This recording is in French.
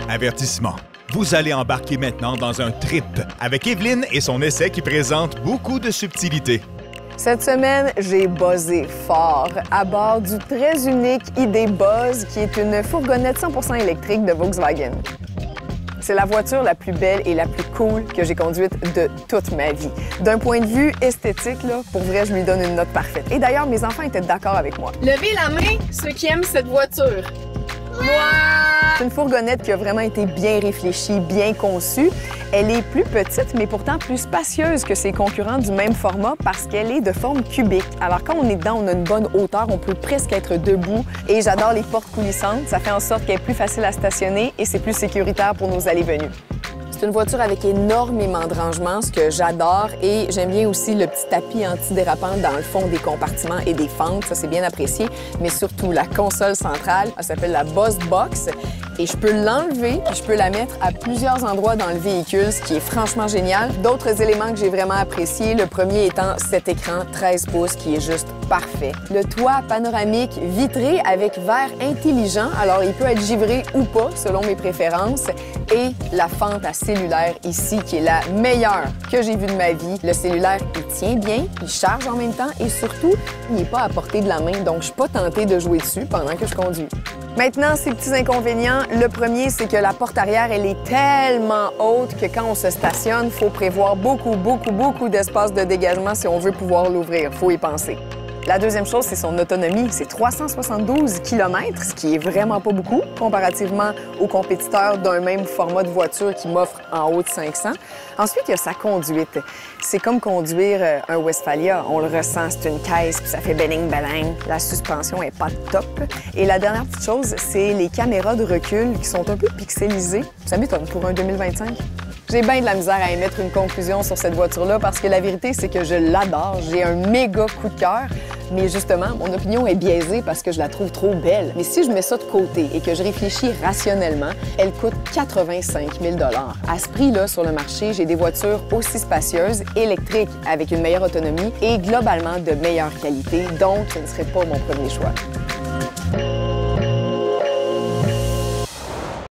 Avertissement. Vous allez embarquer maintenant dans un trip avec Evelyne et son essai qui présente beaucoup de subtilités. Cette semaine, j'ai buzzé fort à bord du très unique ID Buzz, qui est une fourgonnette 100% électrique de Volkswagen. C'est la voiture la plus belle et la plus cool que j'ai conduite de toute ma vie. D'un point de vue esthétique, là, pour vrai, je lui donne une note parfaite. Et d'ailleurs, mes enfants étaient d'accord avec moi. Levez la main, ceux qui aiment cette voiture. Moi! C'est une fourgonnette qui a vraiment été bien réfléchie, bien conçue. Elle est plus petite, mais pourtant plus spacieuse que ses concurrents du même format parce qu'elle est de forme cubique. Alors quand on est dedans, on a une bonne hauteur, on peut presque être debout. Et j'adore les portes coulissantes. Ça fait en sorte qu'elle est plus facile à stationner et c'est plus sécuritaire pour nos allées-venues. C'est une voiture avec énormément de rangements, ce que j'adore. Et j'aime bien aussi le petit tapis antidérapant dans le fond des compartiments et des fentes. Ça, c'est bien apprécié. Mais surtout, la console centrale, elle s'appelle la Buzz Box. Et je peux l'enlever, puis je peux la mettre à plusieurs endroits dans le véhicule, ce qui est franchement génial. D'autres éléments que j'ai vraiment appréciés, le premier étant cet écran 13 pouces qui est juste parfait. Le toit panoramique vitré avec verre intelligent, alors il peut être givré ou pas selon mes préférences. Et la fente à cellulaire ici qui est la meilleure que j'ai vue de ma vie. Le cellulaire, il tient bien, il charge en même temps et surtout, il n'est pas à portée de la main, donc je suis pas tentée de jouer dessus pendant que je conduis. Maintenant, ces petits inconvénients. Le premier, c'est que la porte arrière, elle est tellement haute que quand on se stationne, il faut prévoir beaucoup d'espace de dégagement si on veut pouvoir l'ouvrir. Il faut y penser. La deuxième chose, c'est son autonomie. C'est 372 km, ce qui est vraiment pas beaucoup comparativement aux compétiteurs d'un même format de voiture qui m'offre en haut de 500. Ensuite, il y a sa conduite. C'est comme conduire un Westphalia. On le ressent, c'est une caisse, puis ça fait beling-beling. La suspension est pas top. Et la dernière petite chose, c'est les caméras de recul qui sont un peu pixelisées. Ça m'étonne pour un 2025. J'ai bien de la misère à émettre une conclusion sur cette voiture-là parce que la vérité, c'est que je l'adore. J'ai un méga coup de cœur. Mais justement, mon opinion est biaisée parce que je la trouve trop belle. Mais si je mets ça de côté et que je réfléchis rationnellement, elle coûte 85 000 $. À ce prix-là, sur le marché, j'ai des voitures aussi spacieuses, électriques, avec une meilleure autonomie et globalement de meilleure qualité. Donc, ce ne serait pas mon premier choix.